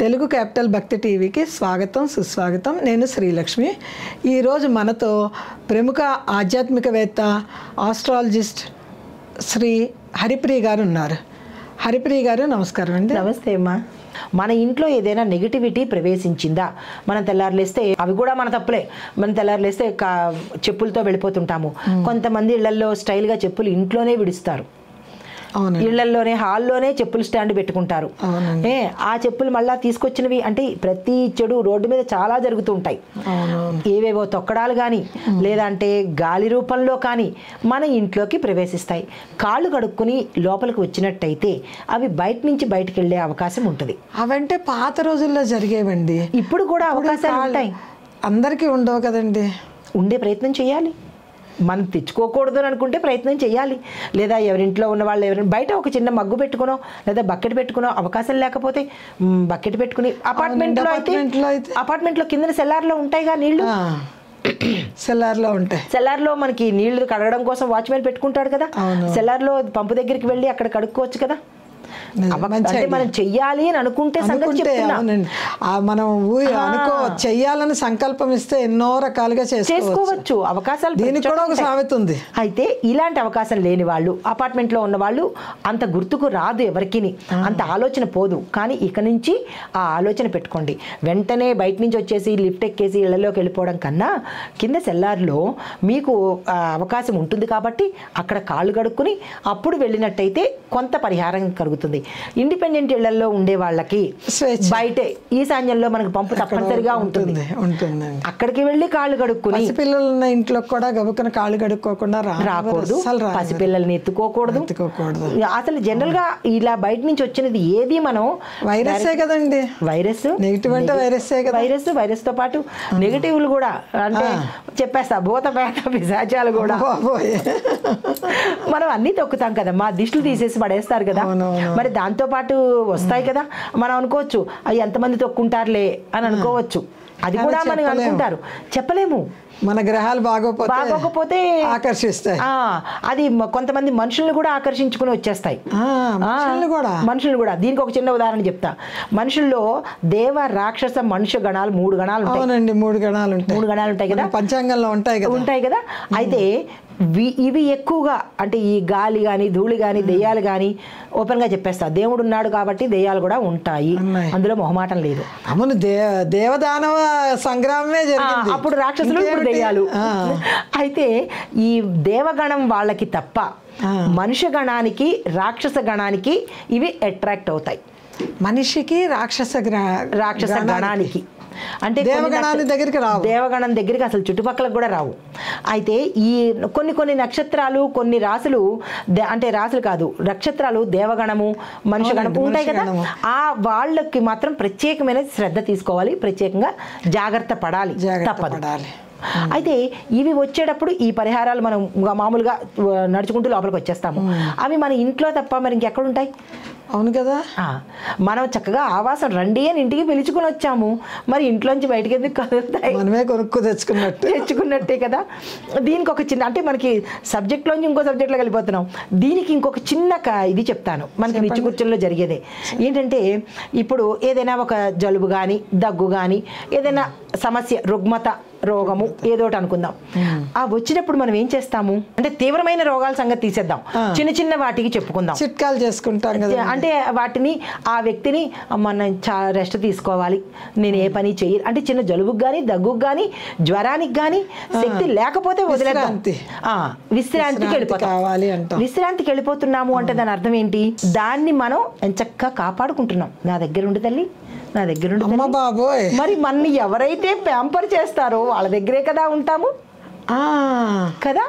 Telugu capital భక్తి టీవీకి స్వాగతం సుస్వాగతం. నేను శ్రీలక్ష్మి. ఈరోజు మనతో ప్రముఖ ఆధ్యాత్మికవేత్త ఆస్ట్రాలజిస్ట్ శ్రీ హరిప్రియ గారు ఉన్నారు. హరిప్రియ గారు నమస్కారం అండి. నమస్తే అమ్మా. మన ఇంట్లో ఏదైనా నెగిటివిటీ ప్రవేశించిందా? మనం తెల్లారులేస్తే అవి కూడా మన తప్పులే. మనం తెల్లారులేస్తే చెప్పులతో వెళ్ళిపోతుంటాము. కొంతమంది ఇళ్లలో స్టైల్గా చెప్పులు ఇంట్లోనే విడుస్తారు. ఇళ్లలోనే హాల్లోనే చెప్పులు స్టాండ్ పెట్టుకుంటారు. ఆ చెప్పులు మళ్ళీ తీసుకొచ్చినవి అంటే ప్రతి చెడు రోడ్డు మీద చాలా జరుగుతూ ఉంటాయి. ఏవేవో తొక్కడాలు కానీ లేదంటే గాలి రూపంలో కానీ మన ఇంట్లోకి ప్రవేశిస్తాయి. కాళ్ళు కడుక్కుని లోపలికి వచ్చినట్టయితే అవి బయట నుంచి బయటకు వెళ్ళే అవకాశం ఉంటుంది. అవంటే పాత రోజుల్లో జరిగేవండి. ఇప్పుడు కూడా అవకాశాలు ఉంటాయి. అందరికీ ఉండవు కదండి. ఉండే ప్రయత్నం చేయాలి. మనం తెచ్చుకోకూడదు అని అనుకుంటే ప్రయత్నం చేయాలి. లేదా ఎవరింట్లో ఉన్న వాళ్ళు ఎవరైనా బయట ఒక చిన్న మగ్గు పెట్టుకునో లేదా బకెట్ పెట్టుకునో, అవకాశం లేకపోతే బకెట్ పెట్టుకుని అపార్ట్మెంట్లో కింద సెల్లార్లో ఉంటాయిగా నీళ్లు. సెల్లార్లో ఉంటాయి. సెల్లార్లో మనకి నీళ్లు కడగడం కోసం వాచ్మెన్ పెట్టుకుంటాడు కదా. సెల్లార్లో పంపు దగ్గరికి వెళ్ళి అక్కడ కడుక్కోవచ్చు కదా. అంటే మనం చెయ్యాలి అని అనుకుంటే మనం చెయ్యాలని సంకల్పం ఇస్తే ఎన్నో రకాలుగా చేసుకోవచ్చు. అవకాశాలు దీనికి కూడా ఒక సామెత ఉంది. అయితే ఇలాంటి అవకాశం లేని వాళ్ళు, అపార్ట్మెంట్ లో ఉన్న వాళ్ళు అంత గుర్తుకు రాదు, ఎవరికి అంత ఆలోచన పోదు. కానీ ఇక నుంచి ఆ ఆలోచన పెట్టుకోండి. వెంటనే బయట నుంచి వచ్చేసి లిఫ్ట్ ఎక్కేసి ఇళ్లలోకి వెళ్ళిపోవడం కన్నా కింద సెల్లార్లో మీకు అవకాశం ఉంటుంది కాబట్టి అక్కడ కాళ్ళు కడుక్కుని అప్పుడు వెళ్ళినట్టయితే కొంత పరిహారం కలుగుతుంది. ఇండిపెండెంట్ ఇళ్లలో ఉండే వాళ్ళకి బయటే ఈశాన్యంలో మనకు పంపు తప్పనిసరిగా ఉంటుంది. అక్కడికి వెళ్ళి కాళ్ళు కడుక్కుని, పిల్లలు ఉన్న ఇంట్లో కూడా గబుక్కున కాళ్ళు కడుక్కోకుండా రాకూడదు. పసిపిల్లల్ని ఎత్తుకోకూడదు. అసలు జనరల్ గా ఇలా బయట నుంచి వచ్చినది ఏది మనం వైరస్ కదండి. వైరస్ నెగిటివ్ అంటే వైరస్ తో పాటు నెగిటివ్లు కూడా, అంటే చెప్పేస్తా భూతపేట పిశాచాలు కూడా మనం అన్ని తొక్కుతాం కదా. మా దిష్టిలు తీసేసి పడేస్తారు కదా. మరి దాంతో పాటు వస్తాయి కదా. మనం అనుకోవచ్చు అవి ఎంతమంది తొక్కుంటారులే అని అనుకోవచ్చు. అది కూడా మనం అనుకుంటారు, చెప్పలేము. మన గ్రహాలు బాగోకపోతే ఆకర్షిస్తాయి. అది కొంతమంది మనుషులను కూడా ఆకర్షించుకుని వచ్చేస్తాయి. మనుషులు కూడా. దీనికి ఒక చిన్న ఉదాహరణ చెప్తా. మనుషుల్లో దేవ రాక్షస మనుష్య గణాలు 3 గణాలు ఉంటాయి. 3 గణాలు ఉంటాయి కదా. పంచాంగంలో ఉంటాయి కదా. అయితే ఇవి ఎక్కువగా అంటే ఈ గాలి కానీ ధూళి కానీ దెయ్యాలు కానీ ఓపెన్ గా చెప్పేస్తా. దేవుడు ఉన్నాడు కాబట్టి దెయ్యాలు కూడా ఉంటాయి, అందులో మొహమాటం లేదు. అవును, దేవదానవ సంగ్రామమే జరిగింది. అప్పుడు రాక్షసులు, ఇప్పుడు దెయ్యాలు. అయితే ఈ దేవగణం వాళ్ళకి తప్ప మనుష్య గణానికి రాక్షస గణానికి ఇవి అట్రాక్ట్ అవుతాయి. మనిషికి రాక్షస గణానికి అంటే దేవగణం దగ్గరికి అసలు చుట్టుపక్కలకు కూడా రావు. అయితే ఈ కొన్ని నక్షత్రాలు, కొన్ని రాసులు, అంటే రాసులు కాదు నక్షత్రాలు దేవగణము మనుష్య గణము ఉంటాయి కదా. ఆ వాళ్ళకి మాత్రం ప్రత్యేకమైన శ్రద్ధ తీసుకోవాలి, ప్రత్యేకంగా జాగ్రత్త పడాలి, తప్పదు. అయితే ఇవి వచ్చేటప్పుడు ఈ పరిహారాలు మనం మామూలుగా నడుచుకుంటూ లోపలికి వచ్చేస్తాము. అవి మన ఇంట్లో తప్ప మరి ఇంకెక్కడుంటాయి? అవును కదా. మనం చక్కగా ఆవాసం రండి అని ఇంటికి పిలుచుకుని వచ్చాము, మరి ఇంట్లోంచి బయటకి ఎందుకు కదులుతాయి? మనమే కొనుక్కు తెచ్చుకున్నట్టే కదా. దీనికి ఒక చిన్న, అంటే మనకి సబ్జెక్ట్లోంచి ఇంకో సబ్జెక్ట్లో వెళ్ళిపోతున్నాం. దీనికి ఇంకొక చిన్న ఇది చెప్తాను. మనకి నిత్య కూర్చొనిలో జరిగేదే ఏంటంటే, ఇప్పుడు ఏదైనా ఒక జలుబు కానీ దగ్గు కానీ ఏదైనా సమస్య, రుగ్మత రోగము ఏదోటి అనుకుందాం. ఆ వచ్చినప్పుడు మనం ఏం చేస్తాము అంటే తీవ్రమైన రోగాల సంగతి తీసేద్దాం, చిన్న చిన్న వాటికి చెప్పుకుందాం, చిట్కాలు చేసుకుంటాం కదా. అంటే వాటిని ఆ వ్యక్తిని మనం రెస్ట్ తీసుకోవాలి, నేను ఏ పని చెయ్యి అంటే చిన్న జలుబుకి కానీ దగ్గుకు కానీ జ్వరానికి కానీ శక్తి లేకపోతే వదిలేద్దాం, విశ్రాంతికి వెళ్ళిపోతాం. విశ్రాంతికి వెళ్ళిపోతున్నాము అంటే దాని అర్థం ఏంటి? దాన్ని మనం ఎంచక్కా కాపాడుకుంటున్నాం. నా దగ్గర ఉండి తల్లి, నా దగ్గర ఉండి బాబోయ్. మరి మన ఎవరైతే ప్యాంపర్ చేస్తారో వాళ్ళ దగ్గరే కదా ఉంటాము కదా.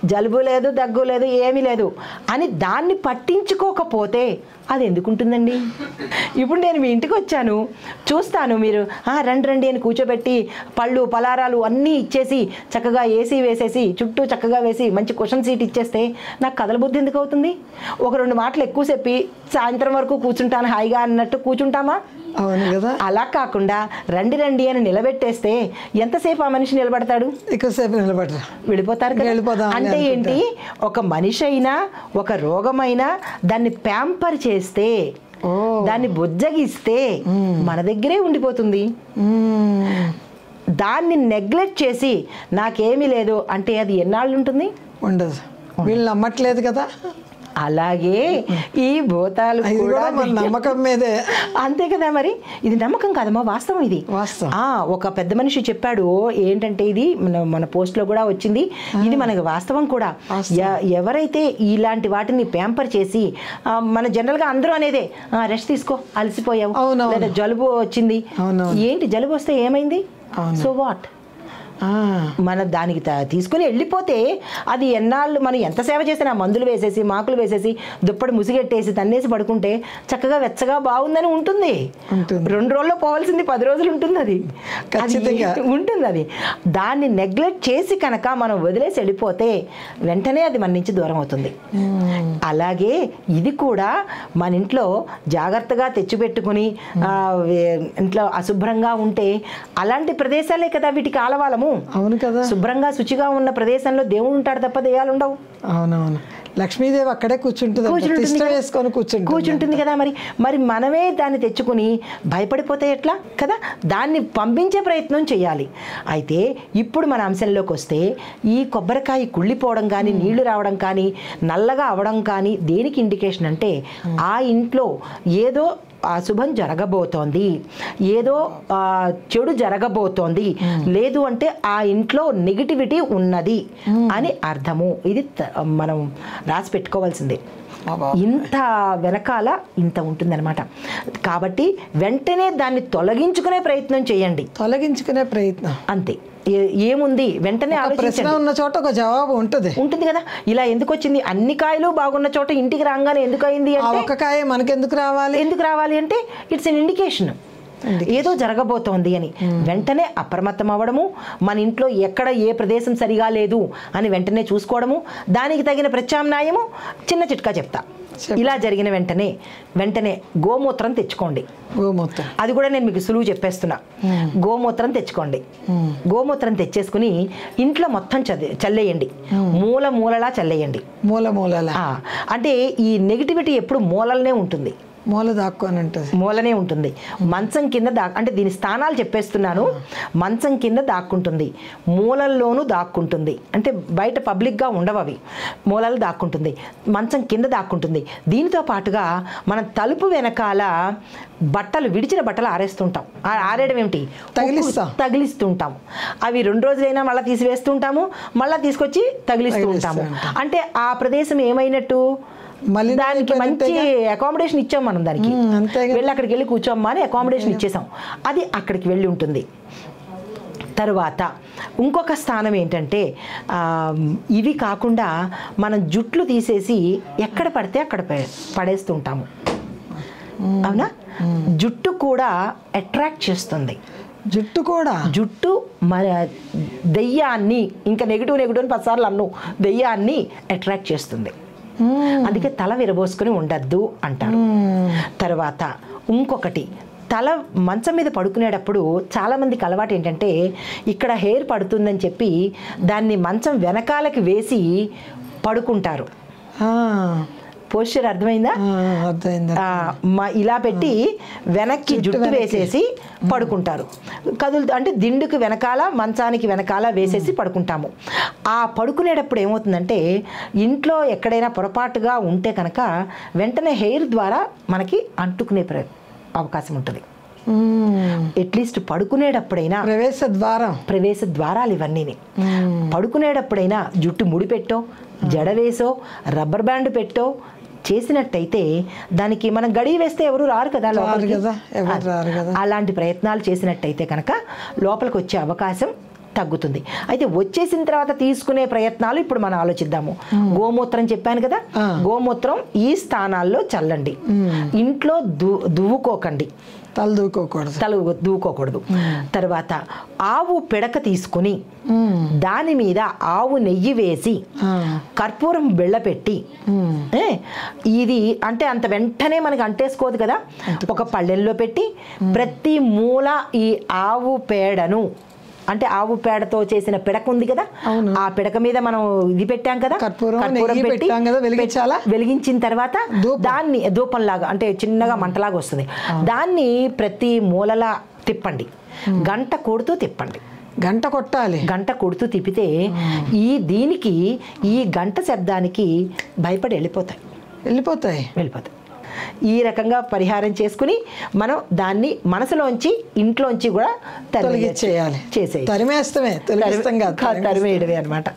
జలుబు లేదు, దగ్గు లేదు, ఏమీ లేదు అని దాన్ని పట్టించుకోకపోతే అది ఎందుకుంటుందండి? ఇప్పుడు నేను మీ ఇంటికి వచ్చాను, చూస్తాను, మీరు రండి అని కూర్చోబెట్టి పళ్ళు పలారాలు అన్నీ ఇచ్చేసి చక్కగా ఏసీ వేసేసి చుట్టూ చక్కగా వేసి మంచి కుషన్ సీట్ ఇచ్చేస్తే నాకు కథల బుద్ధి ఎందుకు అవుతుంది? 1-2 మాటలు ఎక్కువ చెప్పి సాయంత్రం వరకు కూర్చుంటాను హాయిగా అన్నట్టు కూర్చుంటామా? అవును కదా. అలా కాకుండా రండి అని నిలబెట్టేస్తే ఎంతసేపు ఆ మనిషి నిలబడతాడు? ఎక్కువసేపు నిలబడరు, వెళ్ళిపోతారు. అంటే ఏంటి, ఒక మనిషి అయినా ఒక రోగమైనా దాన్ని ప్యాంపర్ చేస్తే దాన్ని బుజ్జగిస్తే మన దగ్గరే ఉండిపోతుంది. దాన్ని నెగ్లెక్ట్ చేసి నాకేమీ లేదు అంటే అది ఎన్నాళ్ళు ఉంటుంది? ఉండదు. వీళ్ళు నమ్మట్లేదు కదా. అలాగే ఈ భూతాలు కూడా నమ్మకం మీదే. అంతే కదా. మరి ఇది నమ్మకం కాదమ్మా, వాస్తవం. ఇది వాస్తవం. ఒక పెద్ద మనిషి చెప్పాడు ఏంటంటే, ఇది మన పోస్ట్లో కూడా వచ్చింది, ఇది మనకి వాస్తవం కూడా. ఎవరైతే ఇలాంటి వాటిని ప్యాంపర్ చేసి మన జనరల్గా అందరూ అనేదే రెస్ట్ తీసుకో, అలసిపోయావు, లేదా జలుబు వచ్చింది. ఏంటి జలుబు వస్తే ఏమైంది? So what? మన దానికి తీసుకుని వెళ్ళిపోతే అది ఎన్నాళ్ళు మనం ఎంత సేవ చేసినా మందులు వేసేసి మాకులు వేసేసి దుప్పటి ముసిగెట్టేసి తన్నేసి పడుకుంటే చక్కగా వెచ్చగా బాగుందని ఉంటుంది. 2 రోజుల్లో పోవాల్సింది 10 రోజులు ఉంటుంది. అది ఉంటుంది. అది దాన్ని నెగ్లెక్ట్ చేసి కనుక మనం వదిలేసి వెళ్ళిపోతే వెంటనే అది మన నుంచి దూరం అవుతుంది. అలాగే ఇది కూడా మన ఇంట్లో జాగ్రత్తగా తెచ్చిపెట్టుకుని ఇంట్లో అశుభ్రంగా ఉంటే అలాంటి ప్రదేశాలే కదా వీటికి ఆలవాలము. అవును కదా. శుభ్రంగా శుచిగా ఉన్న ప్రదేశంలో దేవుడు ఉంటాడు తప్ప దెయ్యాలు ఉండవు. అవునవును. లక్ష్మీదేవి అక్కడే కూర్చుంటుంది కదా. మరి మనమే దాన్ని తెచ్చుకుని భయపడిపోతే ఎట్లా కదా. దాన్ని పంపించే ప్రయత్నం చేయాలి. అయితే ఇప్పుడు మన అంశంలోకి వస్తే ఈ కొబ్బరికాయ కుళ్ళిపోవడం కానీ, నీళ్లు రావడం కానీ, నల్లగా అవడం కానీ దేనికి ఇండికేషన్ అంటే ఆ ఇంట్లో ఏదో అశుభం జరగబోతోంది, ఏదో చెడు జరగబోతోంది, లేదు అంటే ఆ ఇంట్లో నెగిటివిటీ ఉన్నది అని అర్థము. ఇది మనం రాసి పెట్టుకోవాల్సిందే. ఇంత వెనకాల ఇంత ఉంటుందన్నమాట. కాబట్టి వెంటనే దాన్ని తొలగించుకునే ప్రయత్నం చేయండి. అంతే. ఏముంది వెంటనే ప్రశ్న ఉన్న చోట ఒక జవాబు ఉంటుంది కదా. ఇలా ఎందుకు వచ్చింది? అన్ని కాయలు బాగున్న చోట ఇంటికి రాగానే ఎందుకు అయింది? ఒక కాయ మనకి ఎందుకు రావాలి అంటే ఇట్స్ ఎన్ ఇండికేషన్, ఏదో జరగబోతోంది అని. వెంటనే అప్రమత్తం అవ్వడము, మన ఇంట్లో ఎక్కడ ఏ ప్రదేశం సరిగా లేదు అని వెంటనే చూసుకోవడము, దానికి తగిన ప్రత్యామ్నాయము. చిన్న చిట్కా చెప్తా. ఇలా జరిగిన వెంటనే గోమూత్రం తెచ్చుకోండి. అది కూడా నేను మీకు సులువు చెప్పేస్తున్నా. గోమూత్రం తెచ్చుకోండి. గోమూత్రం తెచ్చేసుకుని ఇంట్లో మొత్తం చల్లేయండి. మూలలా చల్లేయండి. అంటే ఈ నెగిటివిటీ ఎప్పుడు మూలనే ఉంటుంది. మూలనే ఉంటుంది. మంచం కింద అంటే దీని స్థానాలు చెప్పేస్తున్నాను. మంచం కింద దాక్కుంటుంది, మూలల్లోనూ దాక్కుంటుంది. అంటే బయట పబ్లిక్గా ఉండవు అవి, మూలలు దాక్కుంటుంది, మంచం కింద దాక్కుంటుంది. దీనితో పాటుగా మనం తలుపు వెనకాల విడిచిన బట్టలు ఆరేస్తుంటాం. ఆరేయడం ఏమిటి? తగిలిస్తుంటాం. అవి 2 రోజులైనా మళ్ళీ తీసివేస్తుంటాము, మళ్ళీ తీసుకొచ్చి తగిలిస్తూ ఉంటాము. అంటే ఆ ప్రదేశం ఏమైనట్టు? దానికి మంచి అకామిడేషన్ ఇచ్చాం మనం. దానికి వెళ్ళి అక్కడికి వెళ్ళి కూర్చోమ్మా అని అకామిడేషన్ ఇచ్చేసాం. అది అక్కడికి వెళ్ళి ఉంటుంది. తరువాత ఇంకొక స్థానం ఏంటంటే, ఇవి కాకుండా మనం జుట్లు తీసేసి ఎక్కడ పడితే అక్కడ పడేస్తుంటాము. అవునా? జుట్టు కూడా అట్రాక్ట్ చేస్తుంది. జుట్టు దెయ్యాన్ని, ఇంకా నెగిటివ్ అని 10 సార్లు అన్ను, దెయ్యాన్ని అట్రాక్ట్ చేస్తుంది. అందుకే తల విరబోసుకుని ఉండద్దు అంటారు. తర్వాత ఇంకొకటి, తల మంచం మీద పడుకునేటప్పుడు చాలామందికి అలవాటు ఏంటంటే, ఇక్కడ హెయిర్ పడుతుందని చెప్పి దాన్ని మంచం వెనకాలకి వేసి పడుకుంటారు. పోస్చర్ అర్థమైందా? ఇలా పెట్టి వెనక్కి జుట్టు వేసేసి పడుకుంటారు. అంటే దిండుకి వెనకాల, మంచానికి వెనకాల వేసేసి పడుకుంటాము. ఆ పడుకునేటప్పుడు ఏమవుతుందంటే, ఇంట్లో ఎక్కడైనా పొరపాటుగా ఉంటే కనుక వెంటనే హెయిర్ ద్వారా మనకి అంటుకునే అవకాశం ఉంటుంది. అట్లీస్ట్ పడుకునేటప్పుడైనా ప్రవేశ ద్వారాలు ఇవన్నీ. పడుకునేటప్పుడైనా జుట్టు ముడి పెట్టో, జడ వేసో, రబ్బర్ బ్యాండ్ పెట్టో చేసినట్టయితే దానికి మనం గడియ వేస్తే ఎవరు రారు కదా లోపలికి. అలాంటి ప్రయత్నాలు చేసినట్టయితే కనుక లోపలికి వచ్చే అవకాశం తగ్గుతుంది. అయితే వచ్చేసిన తర్వాత తీసుకునే ప్రయత్నాలు ఇప్పుడు మనం ఆలోచిద్దాము. గోమూత్రం చెప్పాను కదా, గోమూత్రం ఈ స్థానాల్లో చల్లండి. ఇంట్లో దువ్వుకోకండి, తల దూకోకూడదు. తర్వాత ఆవు పిడక తీసుకుని దాని మీద ఆవు నెయ్యి వేసి కర్పూరం బెళ్ళపెట్టి, ఇది అంటే అంత వెంటనే మనకి అంటేసుకోదు కదా, ఒక పళ్ళెల్లో పెట్టి ప్రతి మూల ఈ ఆవు పేడను అంటే ఆవు పేడతో చేసిన పిడక ఉంది కదా, ఆ పిడక మీద మనం ఇది పెట్టాం కదా, కర్పూరం కర్పూరం పెట్టి పెట్టాం కదా, వెలిగించాలా? వెలిగించిన తర్వాత దాన్ని ధూపంలాగా అంటే చిన్నగా మంటలాగా వస్తుంది. దాన్ని ప్రతి మూలలా తిప్పండి, గంట కొడుతూ తిప్పండి. గంట కొట్టాలి. గంట కొడుతూ తిప్పితే దీనికి ఈ గంట శబ్దానికి భయపడి వెళ్ళిపోతాయి. ఈ రకంగా పరిహారం చేసుకుని మనం దాన్ని మనసులోంచి ఇంట్లోంచి కూడా తొలగించేయాలి. తరిమేస్తమే, తరిమేయడమే అనమాట.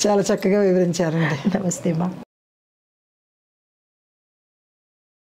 చాలా చక్కగా వివరించారండి. నమస్తే అమ్మా.